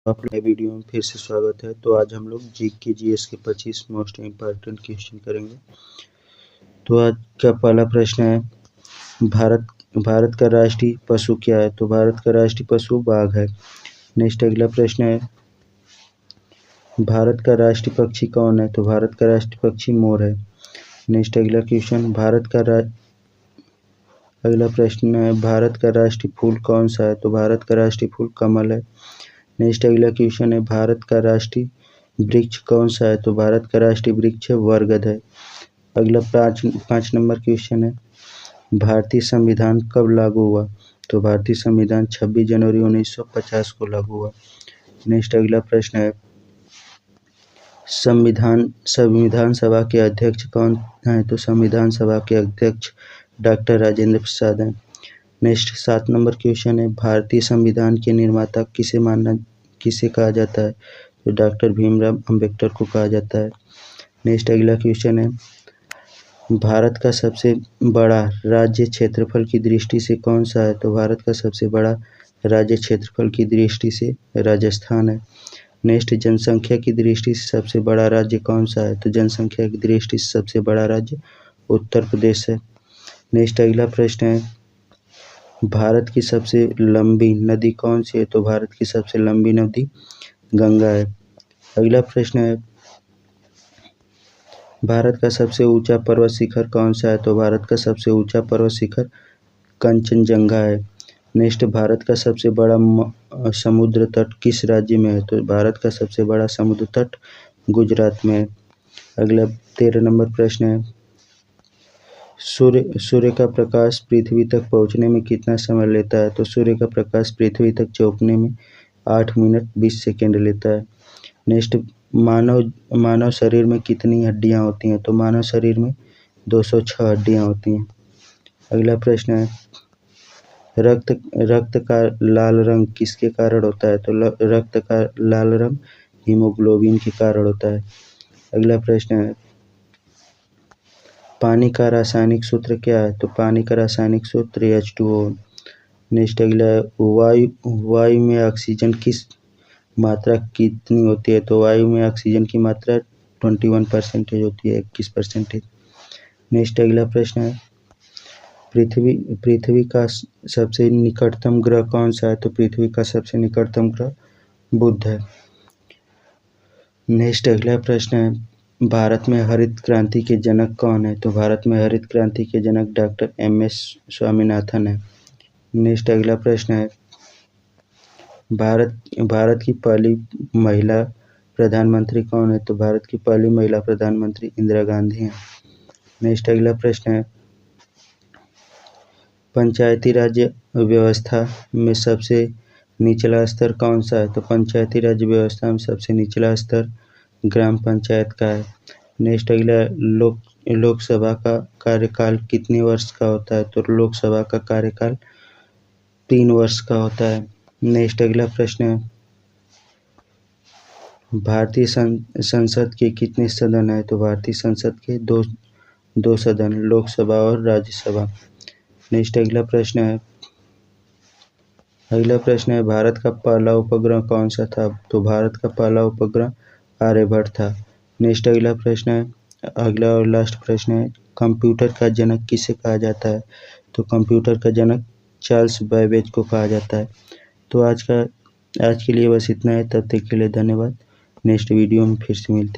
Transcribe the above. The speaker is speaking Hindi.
आप नए वीडियो में फिर से स्वागत है। तो आज हम लोग जीके जीएस के 25 मोस्ट इम्पॉर्टेंट क्वेश्चन करेंगे। तो आज का पहला प्रश्न है, भारत का राष्ट्रीय पशु क्या है? तो भारत का राष्ट्रीय पशु बाघ है। नेक्स्ट अगला प्रश्न है, भारत का राष्ट्रीय पक्षी कौन है? तो भारत का राष्ट्रीय पक्षी मोर है। नेक्स्ट अगला क्वेश्चन, अगला प्रश्न है, भारत का राष्ट्रीय फूल कौन सा है? तो भारत का राष्ट्रीय फूल कमल है। नेक्स्ट अगला क्वेश्चन है, भारत का राष्ट्रीय वृक्ष कौन सा है? तो भारत का राष्ट्रीय वृक्ष बरगद है। अगला पाँच नंबर क्वेश्चन है, भारतीय संविधान कब लागू हुआ? तो भारतीय संविधान 26 जनवरी 1950 को लागू हुआ। नेक्स्ट अगला प्रश्न है, संविधान सभा के अध्यक्ष कौन है? तो संविधान सभा के अध्यक्ष डॉक्टर राजेंद्र प्रसाद हैं। नेक्स्ट 7 नंबर क्वेश्चन है, भारतीय संविधान के निर्माता किसे कहा जाता है? तो डॉक्टर भीमराव अंबेडकर को कहा जाता है। नेक्स्ट अगला क्वेश्चन है, भारत का सबसे बड़ा राज्य क्षेत्रफल की दृष्टि से कौन सा है? तो भारत का सबसे बड़ा राज्य क्षेत्रफल की दृष्टि से राजस्थान है। नेक्स्ट, जनसंख्या की दृष्टि से सबसे बड़ा राज्य कौन सा है? तो जनसंख्या की दृष्टि से सबसे बड़ा राज्य उत्तर प्रदेश है। नेक्स्ट अगला प्रश्न है, भारत की सबसे लंबी नदी कौन सी है? तो भारत की सबसे लंबी नदी गंगा है। अगला प्रश्न है, भारत का सबसे ऊंचा पर्वत शिखर कौन सा है? तो भारत का सबसे ऊंचा पर्वत शिखर कंचनजंगा है। नेक्स्ट, भारत का सबसे बड़ा समुद्र तट किस राज्य में है? तो भारत का सबसे बड़ा समुद्र तट गुजरात में है। अगला 13 नंबर प्रश्न है, सूर्य का प्रकाश पृथ्वी तक पहुंचने में कितना समय लेता है? तो सूर्य का प्रकाश पृथ्वी तक पहुंचने में 8 मिनट 20 सेकेंड लेता है। नेक्स्ट, मानव शरीर में कितनी हड्डियां होती हैं? तो मानव शरीर में 206 हड्डियां होती हैं। अगला प्रश्न है, रक्त का लाल रंग किसके कारण होता है? तो रक्त का लाल रंग हीमोग्लोबिन के कारण होता है। अगला प्रश्न है, पानी का रासायनिक सूत्र क्या है? तो पानी का रासायनिक सूत्र H2O। नेक्स्ट अगला है, वायु में ऑक्सीजन किस मात्रा कितनी होती है? तो वायु में ऑक्सीजन की मात्रा 21% होती है, 21%। नेक्स्ट अगला प्रश्न है, पृथ्वी का सबसे निकटतम ग्रह कौन सा है? तो पृथ्वी का सबसे निकटतम ग्रह बुध है। नेक्स्ट अगला प्रश्न है, भारत में हरित क्रांति के जनक कौन है? तो भारत में हरित क्रांति के जनक डॉक्टर MS स्वामीनाथन है। नेक्स्ट अगला प्रश्न है, भारत की पहली महिला प्रधानमंत्री कौन है? तो भारत की पहली महिला प्रधानमंत्री इंदिरा गांधी हैं। नेक्स्ट अगला प्रश्न है, पंचायती राज व्यवस्था में सबसे निचला स्तर कौन सा है? तो पंचायती राज व्यवस्था में सबसे निचला स्तर ग्राम पंचायत का है। नेक्स्ट अगला, लोकसभा का कार्यकाल कितने वर्ष का होता है? तो लोकसभा का कार्यकाल 3 वर्ष का होता है। नेक्स्ट अगला प्रश्न है, भारतीय संसद के कितने सदन है? तो भारतीय संसद के दो सदन, लोकसभा और राज्यसभा। नेक्स्ट अगला प्रश्न है, भारत का पहला उपग्रह कौन सा था? तो भारत का पहला उपग्रह आर्यभट्ट था। नेक्स्ट अगला प्रश्न है, अगला और लास्ट प्रश्न है, कंप्यूटर का जनक किसे कहा जाता है? तो कंप्यूटर का जनक चार्ल्स बैबेज को कहा जाता है। तो आज के लिए बस इतना है। तब तक के लिए धन्यवाद। नेक्स्ट वीडियो में फिर से मिलते हैं।